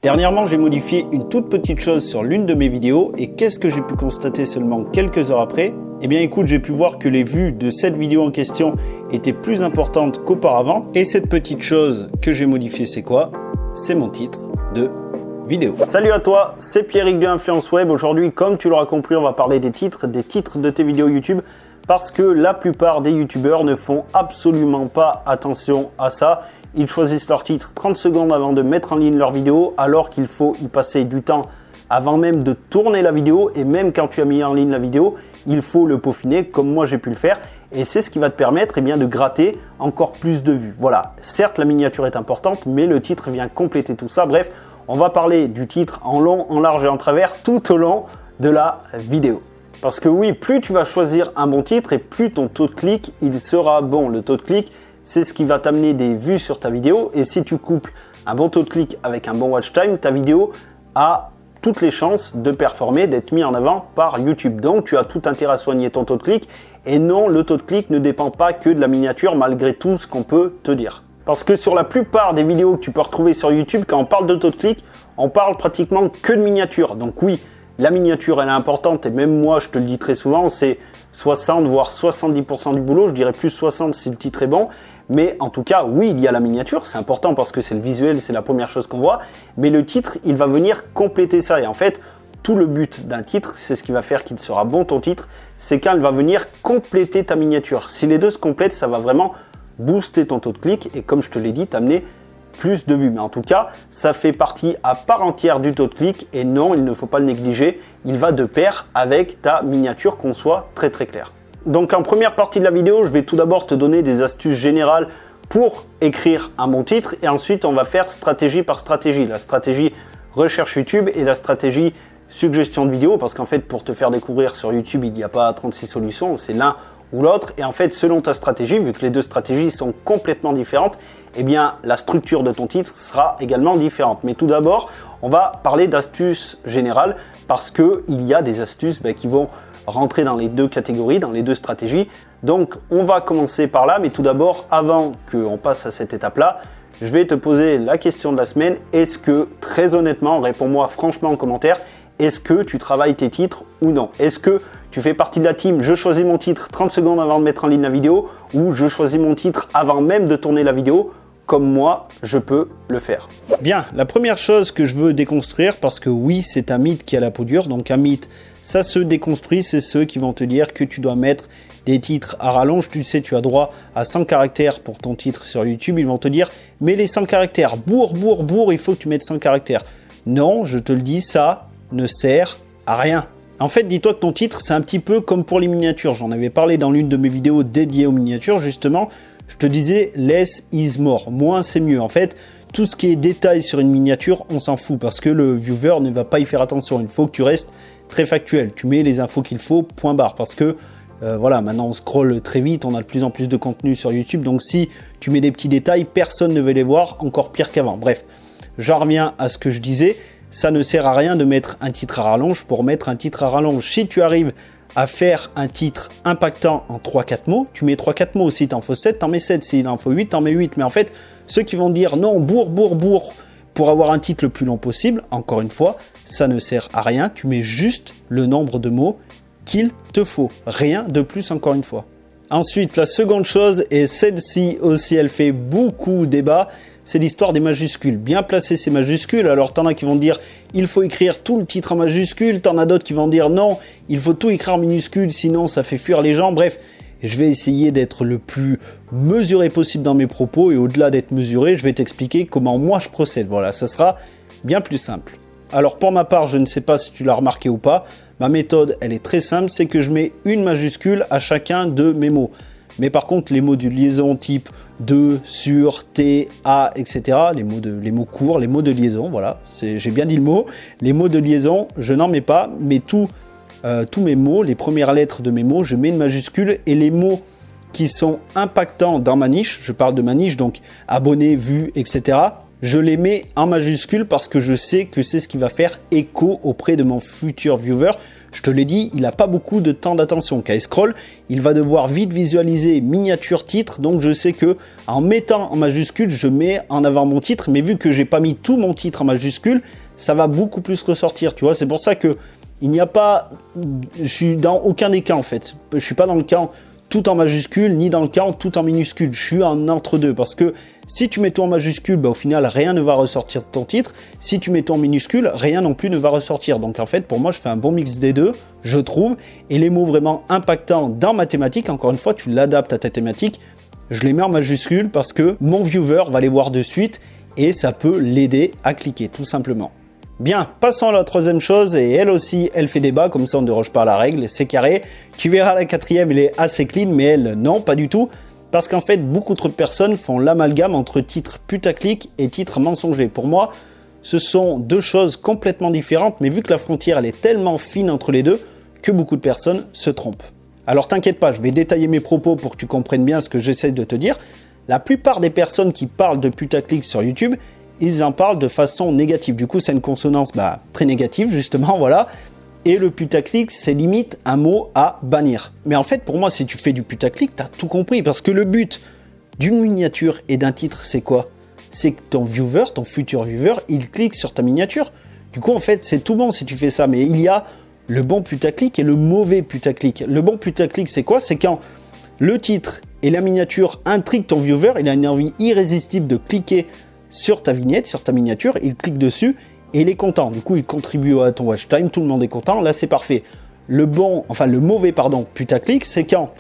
Dernièrement, j'ai modifié une toute petite chose sur l'une de mes vidéos et qu'est-ce que j'ai pu constater seulement quelques heures après? Eh bien écoute, j'ai pu voir que les vues de cette vidéo en question étaient plus importantes qu'auparavant et cette petite chose que j'ai modifiée, c'est quoi? C'est mon titre de vidéo. Salut à toi, c'est Pierrick de Influence Web. Aujourd'hui, comme tu l'auras compris, on va parler des titres de tes vidéos YouTube parce que la plupart des youtubeurs ne font absolument pas attention à ça. Ils choisissent leur titre 30 secondes avant de mettre en ligne leur vidéo alors qu'il faut y passer du temps avant même de tourner la vidéo et même quand tu as mis en ligne la vidéo, il faut le peaufiner comme moi j'ai pu le faire et c'est ce qui va te permettre de gratter encore plus de vues. Voilà, certes la miniature est importante mais le titre vient compléter tout ça. Bref, on va parler du titre en long, en large et en travers tout au long de la vidéo. Parce que oui, plus tu vas choisir un bon titre et plus ton taux de clic il sera bon. Le taux de clic, c'est ce qui va t'amener des vues sur ta vidéo et si tu couples un bon taux de clic avec un bon watch time, ta vidéo a toutes les chances de performer, d'être mis en avant par YouTube. Donc tu as tout intérêt à soigner ton taux de clic et non, le taux de clic ne dépend pas que de la miniature malgré tout ce qu'on peut te dire. Parce que sur la plupart des vidéos que tu peux retrouver sur YouTube, quand on parle de taux de clic, on parle pratiquement que de miniature. Donc oui, la miniature elle est importante et même moi je te le dis très souvent, c'est 60 voire 70% du boulot, je dirais plus 60 si le titre est bon. Mais en tout cas, oui, il y a la miniature, c'est important parce que c'est le visuel, c'est la première chose qu'on voit. Mais le titre, il va venir compléter ça. Et en fait, tout le but d'un titre, c'est ce qui va faire qu'il sera bon ton titre, c'est quand il va venir compléter ta miniature. Si les deux se complètent, ça va vraiment booster ton taux de clic et comme je te l'ai dit, t'amener plus de vues. Mais en tout cas, ça fait partie à part entière du taux de clic et non, il ne faut pas le négliger. Il va de pair avec ta miniature, qu'on soit très très clair. Donc en première partie de la vidéo, je vais tout d'abord te donner des astuces générales pour écrire un bon titre et ensuite on va faire stratégie par stratégie. La stratégie recherche YouTube et la stratégie suggestion de vidéo parce qu'en fait pour te faire découvrir sur YouTube, il n'y a pas 36 solutions, c'est l'un ou l'autre et en fait selon ta stratégie, vu que les deux stratégies sont complètement différentes, eh bien la structure de ton titre sera également différente. Mais tout d'abord, on va parler d'astuces générales parce qu'il y a des astuces qui vont rentrer dans les deux catégories, dans les deux stratégies. Donc on va commencer par là, mais tout d'abord, avant qu'on passe à cette étape-là, je vais te poser la question de la semaine. Est-ce que, très honnêtement, réponds-moi franchement en commentaire, est-ce que tu travailles tes titres ou non? Est-ce que tu fais partie de la team, je choisis mon titre 30 secondes avant de mettre en ligne la vidéo, ou je choisis mon titre avant même de tourner la vidéo, comme moi, je peux le faire. Bien, la première chose que je veux déconstruire, parce que oui, c'est un mythe qui a la peau dure, donc un mythe, ça se déconstruit, c'est ceux qui vont te dire que tu dois mettre des titres à rallonge. Tu sais, tu as droit à 100 caractères pour ton titre sur YouTube. Ils vont te dire, mets les 100 caractères, bourre, il faut que tu mettes 100 caractères. Non, je te le dis, ça ne sert à rien. En fait, dis-toi que ton titre, c'est un petit peu comme pour les miniatures. J'en avais parlé dans l'une de mes vidéos dédiées aux miniatures, justement. Je te disais, less is more, moins c'est mieux. En fait, tout ce qui est détail sur une miniature, on s'en fout parce que le viewer ne va pas y faire attention. Il faut que tu restes très factuel. Tu mets les infos qu'il faut, point barre. Parce que voilà, maintenant on scrolle très vite, on a de plus en plus de contenu sur YouTube. Donc si tu mets des petits détails, personne ne veut les voir, encore pire qu'avant. Bref, j'en reviens à ce que je disais. Ça ne sert à rien de mettre un titre à rallonge pour mettre un titre à rallonge. Si tu arrives à faire un titre impactant en 3-4 mots, tu mets 3-4 mots. Si t'en faut 7, t'en mets 7. S'il en faut 8, t'en mets 8. Mais en fait, ceux qui vont dire non, bourre, pour avoir un titre le plus long possible, encore une fois, ça ne sert à rien. Tu mets juste le nombre de mots qu'il te faut. Rien de plus, encore une fois. Ensuite, la seconde chose, et celle-ci aussi, elle fait beaucoup débat, c'est l'histoire des majuscules. Bien placer ces majuscules. Alors, t'en as qui vont dire, il faut écrire tout le titre en majuscule. T'en as d'autres qui vont dire, non, il faut tout écrire en minuscule, sinon ça fait fuir les gens. Bref, je vais essayer d'être le plus mesuré possible dans mes propos. Et au-delà d'être mesuré, je vais t'expliquer comment moi je procède. Voilà, ça sera bien plus simple. Alors, pour ma part, je ne sais pas si tu l'as remarqué ou pas. Ma méthode, elle est très simple. C'est que je mets une majuscule à chacun de mes mots. Mais par contre, les mots de liaison type de, sur, t, à, etc., les mots courts, les mots de liaison, voilà, j'ai bien dit le mot. Les mots de liaison, je n'en mets pas, mais tous mes mots, les premières lettres de mes mots, je mets une majuscule et les mots qui sont impactants dans ma niche, je parle de ma niche, donc abonnés, vues, etc., je les mets en majuscule parce que je sais que c'est ce qui va faire écho auprès de mon futur viewer. je te l'ai dit, il n'a pas beaucoup de temps d'attention. Quand il scroll, il va devoir vite visualiser miniature titre, donc je sais que en mettant en majuscule, je mets en avant mon titre, mais vu que j'ai pas mis tout mon titre en majuscule, ça va beaucoup plus ressortir, tu vois. C'est pour ça que il n'y a pas, je suis dans aucun des cas en fait. Je suis pas dans le cas tout en majuscule, ni dans le cas tout en minuscule. Je suis en entre-deux, parce que si tu mets tout en majuscule, bah, au final, rien ne va ressortir de ton titre. Si tu mets tout en minuscule, rien non plus ne va ressortir. Donc en fait, pour moi, je fais un bon mix des deux, je trouve. Et les mots vraiment impactants dans ma thématique, encore une fois, tu l'adaptes à ta thématique, je les mets en majuscule parce que mon viewer va les voir de suite et ça peut l'aider à cliquer, tout simplement. Bien, passons à la troisième chose, et elle aussi, elle fait débat, comme ça on ne déroge pas à la règle, c'est carré. Tu verras la quatrième, elle est assez clean, mais elle, non, pas du tout. Parce qu'en fait, beaucoup trop de personnes font l'amalgame entre titre putaclic et titre mensonger. Pour moi, ce sont deux choses complètement différentes, mais vu que la frontière, elle est tellement fine entre les deux, que beaucoup de personnes se trompent. Alors t'inquiète pas, je vais détailler mes propos pour que tu comprennes bien ce que j'essaie de te dire. La plupart des personnes qui parlent de putaclic sur YouTube, ils en parlent de façon négative. Du coup, c'est une consonance très négative, justement, voilà. Et le putaclic, c'est limite un mot à bannir. Mais en fait, pour moi, si tu fais du putaclic, tu as tout compris. Parce que le but d'une miniature et d'un titre, c'est quoi? C'est que ton viewer, ton futur viewer, il clique sur ta miniature. Du coup, en fait, c'est tout bon si tu fais ça. Mais il y a le bon putaclic et le mauvais putaclic. Le bon putaclic, c'est quoi? C'est quand le titre et la miniature intriguent ton viewer, il a une envie irrésistible de cliquer sur ta vignette, sur ta miniature, il clique dessus et il est content. Du coup, il contribue à ton watch time, tout le monde est content, là c'est parfait. Le mauvais putaclic, c'est quand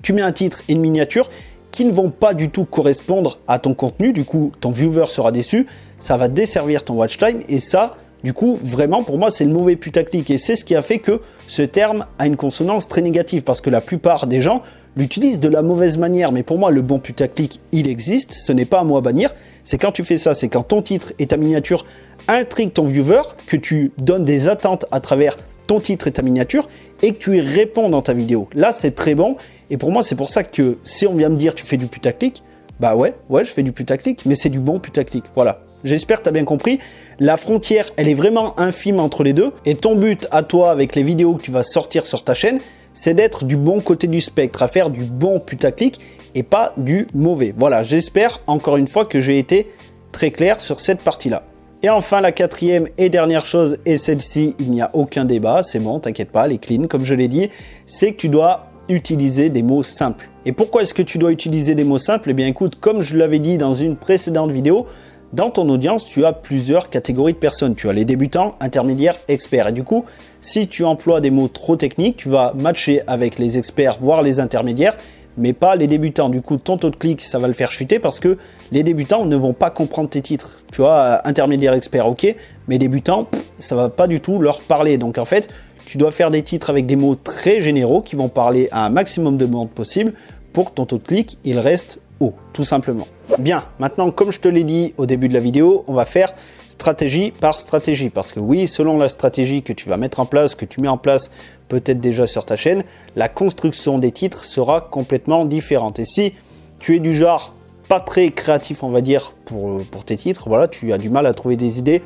tu mets un titre et une miniature qui ne vont pas du tout correspondre à ton contenu, du coup ton viewer sera déçu, ça va desservir ton watch time et ça, du coup, vraiment pour moi c'est le mauvais putaclic et c'est ce qui a fait que ce terme a une consonance très négative parce que la plupart des gens l'utilisent de la mauvaise manière, mais pour moi le bon putaclic il existe, ce n'est pas à moi à bannir, c'est quand tu fais ça, c'est quand ton titre et ta miniature intriguent ton viewer, que tu donnes des attentes à travers ton titre et ta miniature et que tu y réponds dans ta vidéo. Là c'est très bon et pour moi c'est pour ça que si on vient me dire tu fais du putaclic, bah ouais je fais du putaclic, mais c'est du bon putaclic, voilà. J'espère que tu as bien compris, la frontière elle est vraiment infime entre les deux et ton but à toi avec les vidéos que tu vas sortir sur ta chaîne, c'est d'être du bon côté du spectre, à faire du bon putaclic et pas du mauvais. Voilà, j'espère encore une fois que j'ai été très clair sur cette partie-là. Et enfin, la quatrième et dernière chose, et celle-ci, il n'y a aucun débat, c'est bon, t'inquiète pas, elle est clean, comme je l'ai dit, c'est que tu dois utiliser des mots simples. Et pourquoi est-ce que tu dois utiliser des mots simples? Eh bien écoute, comme je l'avais dit dans une précédente vidéo, dans ton audience, tu as plusieurs catégories de personnes. Tu as les débutants, intermédiaires, experts. Et du coup, si tu emploies des mots trop techniques, tu vas matcher avec les experts, voire les intermédiaires, mais pas les débutants. Du coup, ton taux de clic, ça va le faire chuter parce que les débutants ne vont pas comprendre tes titres. Tu vois, intermédiaire, expert, ok, mais débutants, ça va pas du tout leur parler. Donc en fait, tu dois faire des titres avec des mots très généraux qui vont parler à un maximum de monde possible pour que ton taux de clic, il reste haut, tout simplement. Bien, maintenant, comme je te l'ai dit au début de la vidéo, on va faire stratégie par stratégie. Parce que oui, selon la stratégie que tu vas mettre en place, que tu mets en place peut-être déjà sur ta chaîne, la construction des titres sera complètement différente. Et si tu es du genre pas très créatif, on va dire, pour tes titres, voilà, tu as du mal à trouver des idées,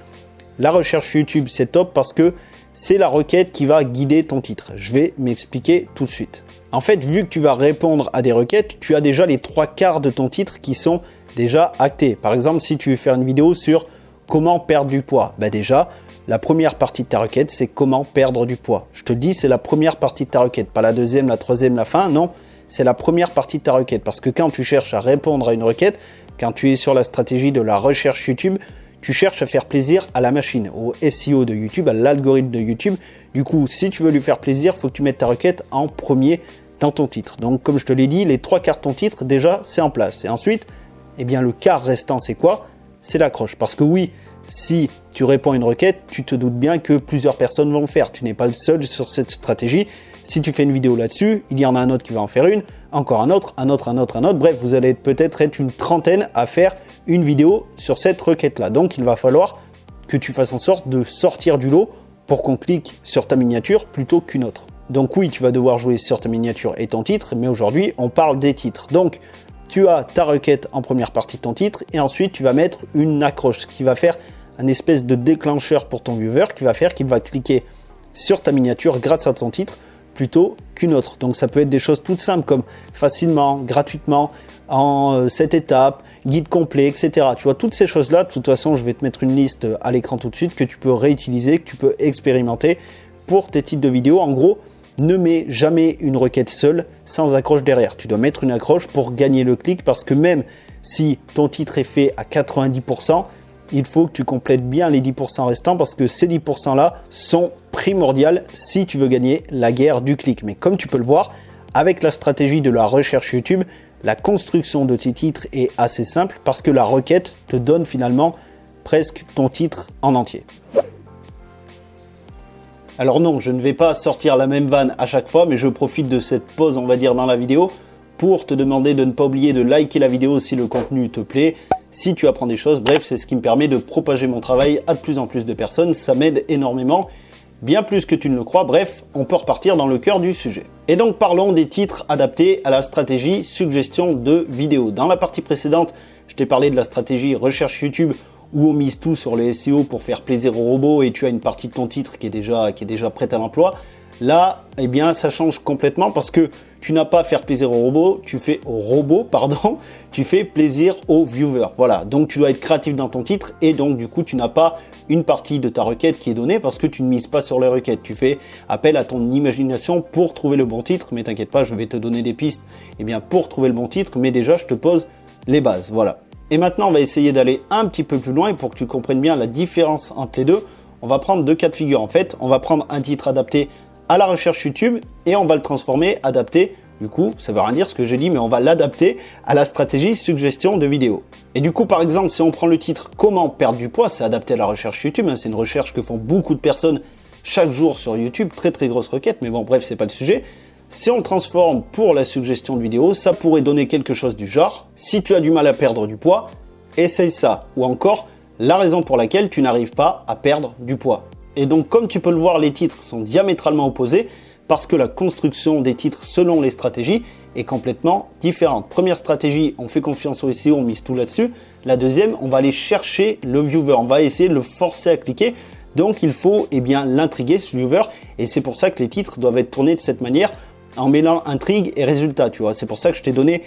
la recherche YouTube, c'est top parce que c'est la requête qui va guider ton titre. Je vais m'expliquer tout de suite. En fait, vu que tu vas répondre à des requêtes, tu as déjà les 3/4 de ton titre qui sont déjà actés. Par exemple, si tu veux faire une vidéo sur comment perdre du poids, déjà, la première partie de ta requête, c'est comment perdre du poids. Je te dis, c'est la première partie de ta requête, pas la deuxième, la troisième, la fin, non, c'est la première partie de ta requête. Parce que quand tu cherches à répondre à une requête, quand tu es sur la stratégie de la recherche YouTube, tu cherches à faire plaisir à la machine, au SEO de YouTube, à l'algorithme de YouTube. Du coup, si tu veux lui faire plaisir, il faut que tu mettes ta requête en premier dans ton titre. Donc, comme je te l'ai dit, les 3/4 de ton titre, déjà, c'est en place. Et ensuite, eh bien, le quart restant, c'est quoi? C'est l'accroche. Parce que oui, si tu réponds à une requête, tu te doutes bien que plusieurs personnes vont le faire. Tu n'es pas le seul sur cette stratégie. Si tu fais une vidéo là-dessus, il y en a un autre qui va en faire une, encore un autre. Bref, vous allez peut-être être une trentaine à faire une vidéo sur cette requête-là. Donc, il va falloir que tu fasses en sorte de sortir du lot pour qu'on clique sur ta miniature plutôt qu'une autre. Donc oui, tu vas devoir jouer sur ta miniature et ton titre, mais aujourd'hui, on parle des titres. Donc, tu as ta requête en première partie de ton titre et ensuite, tu vas mettre une accroche, ce qui va faire un espèce de déclencheur pour ton viewer qui va faire qu'il va cliquer sur ta miniature grâce à ton titre plutôt qu'une autre. Donc ça peut être des choses toutes simples comme facilement, gratuitement, en 7 étapes, guide complet, etc. Tu vois, toutes ces choses-là, de toute façon, je vais te mettre une liste à l'écran tout de suite que tu peux réutiliser, que tu peux expérimenter pour tes titres de vidéo. En gros, ne mets jamais une requête seule sans accroche derrière. Tu dois mettre une accroche pour gagner le clic parce que même si ton titre est fait à 90%, il faut que tu complètes bien les 10% restants parce que ces 10% là sont primordiaux si tu veux gagner la guerre du clic. Mais comme tu peux le voir, avec la stratégie de la recherche YouTube, la construction de tes titres est assez simple parce que la requête te donne finalement presque ton titre en entier. Alors non, je ne vais pas sortir la même vanne à chaque fois, mais je profite de cette pause, on va dire, dans la vidéo pour te demander de ne pas oublier de liker la vidéo si le contenu te plaît, si tu apprends des choses. Bref, c'est ce qui me permet de propager mon travail à de plus en plus de personnes. Ça m'aide énormément, bien plus que tu ne le crois. Bref, on peut repartir dans le cœur du sujet. Et donc parlons des titres adaptés à la stratégie suggestion de vidéo. Dans la partie précédente, je t'ai parlé de la stratégie recherche YouTube où on mise tout sur le SEO pour faire plaisir aux robots et tu as une partie de ton titre qui est déjà prête à l'emploi. Là, eh bien, ça change complètement parce que tu n'as pas à faire plaisir aux robots, tu fais plaisir aux viewers. Voilà, donc tu dois être créatif dans ton titre et donc du coup, tu n'as pas une partie de ta requête qui est donnée parce que tu ne mises pas sur les requêtes. Tu fais appel à ton imagination pour trouver le bon titre, mais t'inquiète pas, je vais te donner des pistes pour trouver le bon titre, mais déjà, je te pose les bases. Voilà. Et maintenant, on va essayer d'aller un petit peu plus loin et pour que tu comprennes bien la différence entre les deux, on va prendre deux cas de figure. En fait, on va prendre un titre adapté à la recherche YouTube et on va le transformer, adapté, du coup, ça veut rien dire ce que j'ai dit, mais on va l'adapter à la stratégie suggestion de vidéo. Et du coup, par exemple, si on prend le titre « Comment perdre du poids », c'est adapté à la recherche YouTube, c'est une recherche que font beaucoup de personnes chaque jour sur YouTube, très grosse requête, mais bon, bref, c'est pas le sujet. Si on le transforme pour la suggestion de vidéo, ça pourrait donner quelque chose du genre « Si tu as du mal à perdre du poids, essaye ça » ou encore « La raison pour laquelle tu n'arrives pas à perdre du poids ». Et donc, comme tu peux le voir, les titres sont diamétralement opposés parce que la construction des titres selon les stratégies est complètement différente. Première stratégie, on fait confiance au SEO, on mise tout là-dessus. La deuxième, on va aller chercher le viewer, on va essayer de le forcer à cliquer. Donc, il faut l'intriguer, ce viewer. Et c'est pour ça que les titres doivent être tournés de cette manière en mêlant intrigue et résultat, tu vois. C'est pour ça que je t'ai donné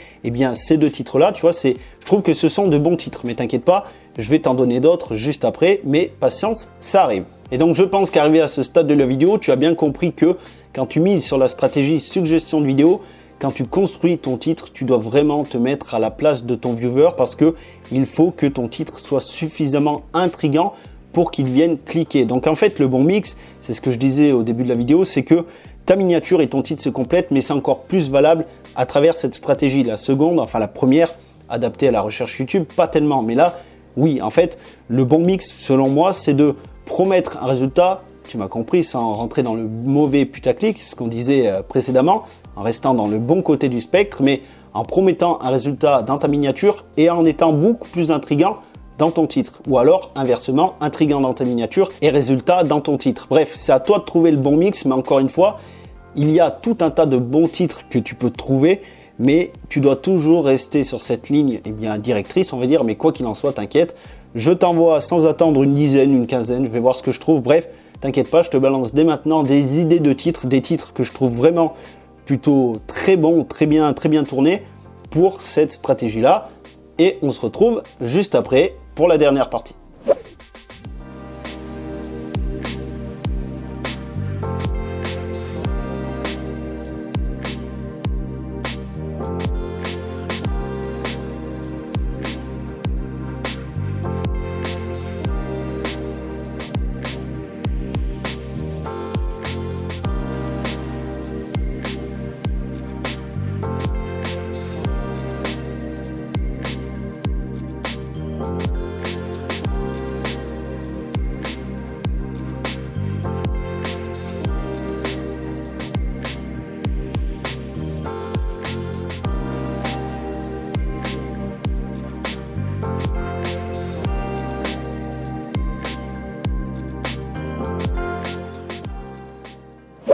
ces deux titres-là, tu vois. Je trouve que ce sont de bons titres, mais t'inquiète pas, je vais t'en donner d'autres juste après, mais patience, ça arrive. Et donc je pense qu'arrivé à ce stade de la vidéo, tu as bien compris que quand tu mises sur la stratégie suggestion de vidéo, quand tu construis ton titre, tu dois vraiment te mettre à la place de ton viewer parce que il faut que ton titre soit suffisamment intriguant pour qu'il vienne cliquer. Donc en fait, le bon mix, c'est ce que je disais au début de la vidéo, c'est que ta miniature et ton titre se complètent, mais c'est encore plus valable à travers cette stratégie. La seconde, enfin la première, adaptée à la recherche YouTube, pas tellement. Mais là, oui, en fait, le bon mix, selon moi, c'est de promettre un résultat, tu m'as compris, sans rentrer dans le mauvais putaclic, ce qu'on disait précédemment, en restant dans le bon côté du spectre, mais en promettant un résultat dans ta miniature et en étant beaucoup plus intriguant dans ton titre. Ou alors, inversement, intriguant dans ta miniature et résultat dans ton titre. Bref, c'est à toi de trouver le bon mix, mais encore une fois, il y a tout un tas de bons titres que tu peux trouver, mais tu dois toujours rester sur cette ligne directrice, on va dire, mais quoi qu'il en soit, t'inquiète, je t'envoie sans attendre une dizaine, une quinzaine, je vais voir ce que je trouve. Bref, t'inquiète pas, je te balance dès maintenant des idées de titres, des titres que je trouve vraiment plutôt très bons, très bien tournés pour cette stratégie-là. Et on se retrouve juste après pour la dernière partie.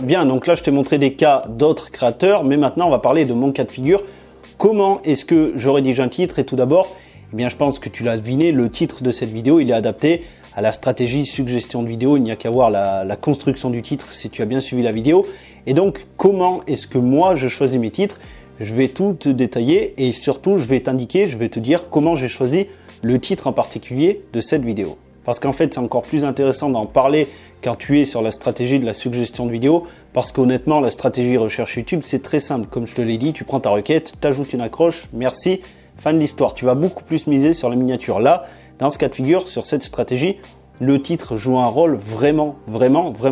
Bien, donc là je t'ai montré des cas d'autres créateurs, mais maintenant on va parler de mon cas de figure. Comment est-ce que je rédige un titre? Et tout d'abord, je pense que tu l'as deviné, le titre de cette vidéo, il est adapté à la stratégie suggestion de vidéo, il n'y a qu'à voir la construction du titre si tu as bien suivi la vidéo. Et donc, comment est-ce que moi je choisis mes titres? Je vais tout te détailler et surtout je vais t'indiquer, je vais te dire comment j'ai choisi le titre en particulier de cette vidéo. Parce qu'en fait, c'est encore plus intéressant d'en parler quand tu es sur la stratégie de la suggestion de vidéo, parce qu'honnêtement, la stratégie recherche YouTube, c'est très simple. Comme je te l'ai dit, tu prends ta requête, tu ajoutes une accroche, merci, fin de l'histoire. Tu vas beaucoup plus miser sur la miniature. Là, dans ce cas de figure, sur cette stratégie, le titre joue un rôle vraiment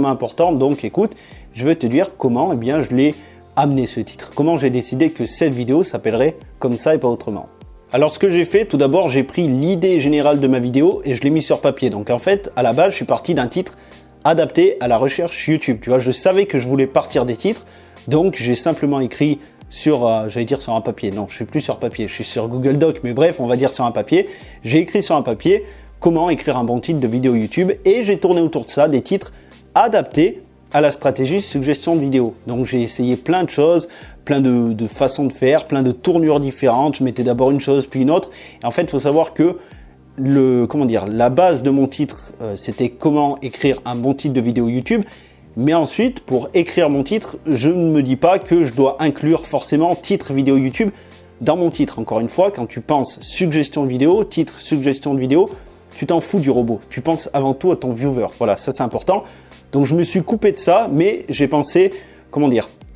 important. Donc écoute, je vais te dire comment je l'ai amené ce titre. Comment j'ai décidé que cette vidéo s'appellerait comme ça et pas autrement. Alors ce que j'ai fait, tout d'abord, j'ai pris l'idée générale de ma vidéo et je l'ai mis sur papier. Donc en fait, à la base, je suis parti d'un titre adapté à la recherche YouTube. Tu vois, je savais que je voulais partir des titres, donc j'ai simplement écrit sur, j'allais dire sur un papier. Non, je suis plus sur papier, je suis sur Google Doc, mais bref, on va dire sur un papier. J'ai écrit sur un papier comment écrire un bon titre de vidéo YouTube et j'ai tourné autour de ça des titres adaptés à la stratégie suggestion de vidéo. Donc j'ai essayé plein de choses, plein de façons de faire, plein de tournures différentes. Je mettais d'abord une chose puis une autre. Et en fait, il faut savoir que la base de mon titre, c'était comment écrire un bon titre de vidéo YouTube. Mais ensuite, pour écrire mon titre, je ne me dis pas que je dois inclure forcément titre vidéo YouTube dans mon titre. Encore une fois, quand tu penses suggestion de vidéo, titre suggestion de vidéo, tu t'en fous du robot. Tu penses avant tout à ton viewer. Voilà, ça c'est important. Donc je me suis coupé de ça, mais j'ai pensé,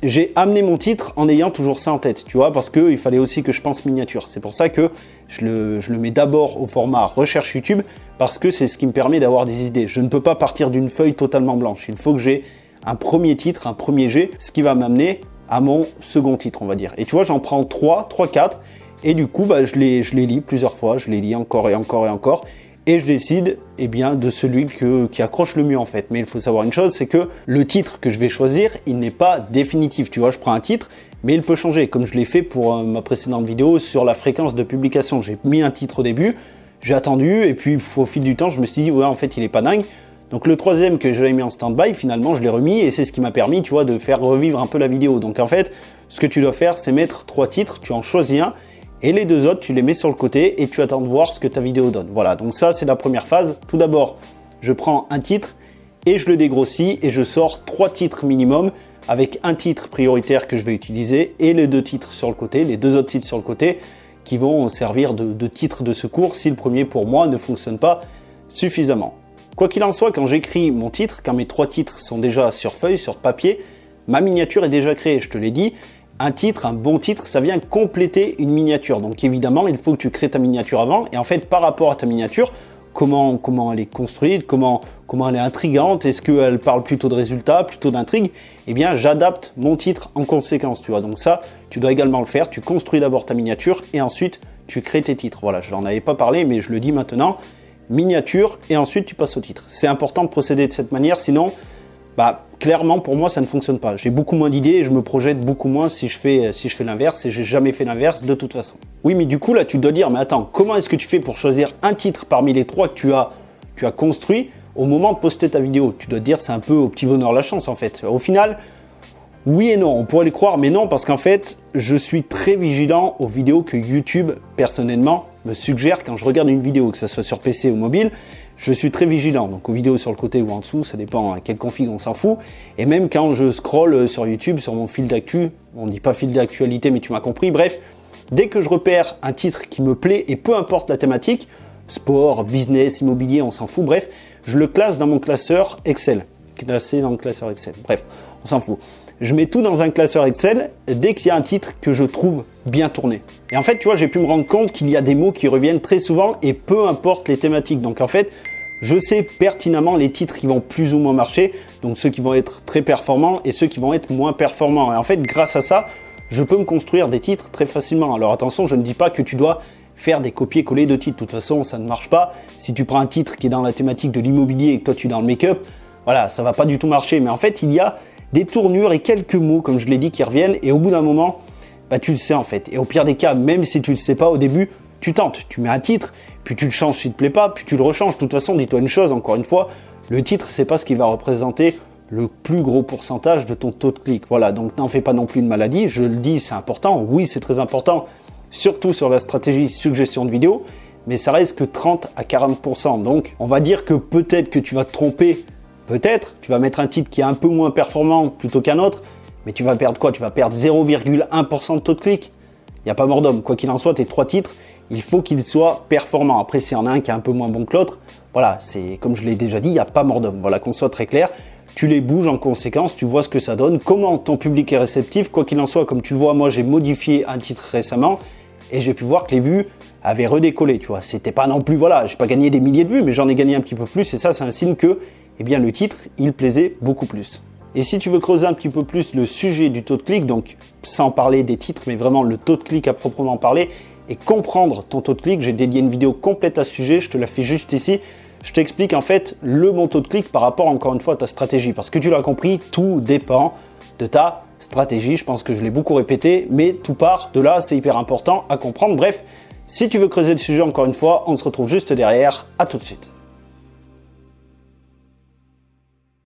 j'ai amené mon titre en ayant toujours ça en tête, tu vois, parce qu'il fallait aussi que je pense miniature. C'est pour ça que je le mets d'abord au format recherche YouTube, parce que c'est ce qui me permet d'avoir des idées. Je ne peux pas partir d'une feuille totalement blanche. Il faut que j'ai un premier titre, un premier jet, ce qui va m'amener à mon second titre, on va dire. Et tu vois, j'en prends 3, 4, et du coup, je les lis plusieurs fois, je les lis encore et encore et encore. Et je décide de celui qui accroche le mieux en fait. Mais il faut savoir une chose, c'est que le titre que je vais choisir, il n'est pas définitif. Tu vois, je prends un titre, mais il peut changer. Comme je l'ai fait pour ma précédente vidéo sur la fréquence de publication. J'ai mis un titre au début, j'ai attendu, et puis au fil du temps, je me suis dit, ouais, en fait, il est pas dingue. Donc le troisième que j'avais mis en stand-by, finalement, je l'ai remis, et c'est ce qui m'a permis, tu vois, de faire revivre un peu la vidéo. Donc en fait, ce que tu dois faire, c'est mettre 3 titres, tu en choisis un, et les 2 autres, tu les mets sur le côté et tu attends de voir ce que ta vidéo donne. Voilà, donc ça, c'est la première phase. Tout d'abord, je prends un titre et je le dégrossis et je sors 3 titres minimum avec un titre prioritaire que je vais utiliser et les 2 titres sur le côté, les 2 autres titres sur le côté qui vont servir de titre de secours si le premier, pour moi, ne fonctionne pas suffisamment. Quoi qu'il en soit, quand j'écris mon titre, quand mes 3 titres sont déjà sur feuille, sur papier, ma miniature est déjà créée, je te l'ai dit. Un titre, un bon titre, ça vient compléter une miniature. Donc évidemment, il faut que tu crées ta miniature avant. Et en fait, par rapport à ta miniature, comment elle est construite, comment elle est intrigante, est-ce qu'elle parle plutôt de résultats, plutôt d'intrigue? Eh bien, j'adapte mon titre en conséquence, tu vois. Donc ça, tu dois également le faire. Tu construis d'abord ta miniature et ensuite, tu crées tes titres. Voilà, je n'en avais pas parlé, mais je le dis maintenant. Miniature et ensuite, tu passes au titre. C'est important de procéder de cette manière, sinon... clairement, pour moi, ça ne fonctionne pas. J'ai beaucoup moins d'idées et je me projette beaucoup moins si je fais l'inverse et j'ai jamais fait l'inverse de toute façon. Oui, mais du coup, là, tu dois dire, mais attends, comment est-ce que tu fais pour choisir un titre parmi les 3 que tu as construit au moment de poster ta vidéo? Tu dois te dire, c'est un peu au petit bonheur la chance, en fait. Au final, oui et non, on pourrait le croire, mais non, parce qu'en fait, je suis très vigilant aux vidéos que YouTube, personnellement, me suggère quand je regarde une vidéo, que ce soit sur PC ou mobile. Je suis très vigilant, donc aux vidéos sur le côté ou en dessous, ça dépend à quelle config, on s'en fout. Et même quand je scrolle sur YouTube, sur mon fil d'actu, on ne dit pas fil d'actualité, mais tu m'as compris, bref, dès que je repère un titre qui me plaît, et peu importe la thématique, sport, business, immobilier, on s'en fout, bref, je le classe dans mon classeur Excel. Classé dans le classeur Excel, bref, on s'en fout. Je mets tout dans un classeur Excel dès qu'il y a un titre que je trouve bien tourné. Et en fait, tu vois, j'ai pu me rendre compte qu'il y a des mots qui reviennent très souvent et peu importe les thématiques. Donc en fait, je sais pertinemment les titres qui vont plus ou moins marcher, donc ceux qui vont être très performants et ceux qui vont être moins performants. Et en fait, grâce à ça, je peux me construire des titres très facilement. Alors attention, je ne dis pas que tu dois faire des copier-coller de titres. De toute façon, ça ne marche pas. Si tu prends un titre qui est dans la thématique de l'immobilier et que toi tu es dans le make-up, voilà, ça va pas du tout marcher. Mais en fait, il y a des tournures et quelques mots, comme je l'ai dit, qui reviennent. Et au bout d'un moment, tu le sais en fait. Et au pire des cas, même si tu le sais pas au début, tu tentes. Tu mets un titre, puis tu le changes s'il te plaît pas, puis tu le rechanges. De toute façon, dis-toi une chose, encore une fois, le titre, c'est pas ce qui va représenter le plus gros pourcentage de ton taux de clic. Voilà, donc n'en fais pas non plus une maladie. Je le dis, c'est important. Oui, c'est très important, surtout sur la stratégie suggestion de vidéo. mais ça reste que 30 à 40%. Donc, on va dire que peut-être que tu vas te tromper, peut-être, tu vas mettre un titre qui est un peu moins performant plutôt qu'un autre, mais tu vas perdre quoi? Tu vas perdre 0,1% de taux de clic. Il n'y a pas mort d'homme. Quoi qu'il en soit, tes 3 titres, il faut qu'ils soient performants. Après, s'il y en a un qui est un peu moins bon que l'autre, voilà, c'est comme je l'ai déjà dit, il n'y a pas mort d'homme. Voilà, qu'on soit très clair. Tu les bouges en conséquence, tu vois ce que ça donne, comment ton public est réceptif. Quoi qu'il en soit, comme tu le vois, moi j'ai modifié un titre récemment et j'ai pu voir que les vues avaient redécollé, tu vois. C'était pas non plus, voilà, j'ai pas gagné des milliers de vues, mais j'en ai gagné un petit peu plus et ça, c'est un signe que, eh bien, le titre, il plaisait beaucoup plus. Et si tu veux creuser un petit peu plus le sujet du taux de clic, donc sans parler des titres, mais vraiment le taux de clic à proprement parler, et comprendre ton taux de clic, j'ai dédié une vidéo complète à ce sujet, je te la fais juste ici. Je t'explique en fait le bon taux de clic par rapport encore une fois à ta stratégie. Parce que tu l'as compris, tout dépend de ta stratégie. Je pense que je l'ai beaucoup répété, mais tout part de là, c'est hyper important à comprendre. Bref, si tu veux creuser le sujet encore une fois, on se retrouve juste derrière. À tout de suite.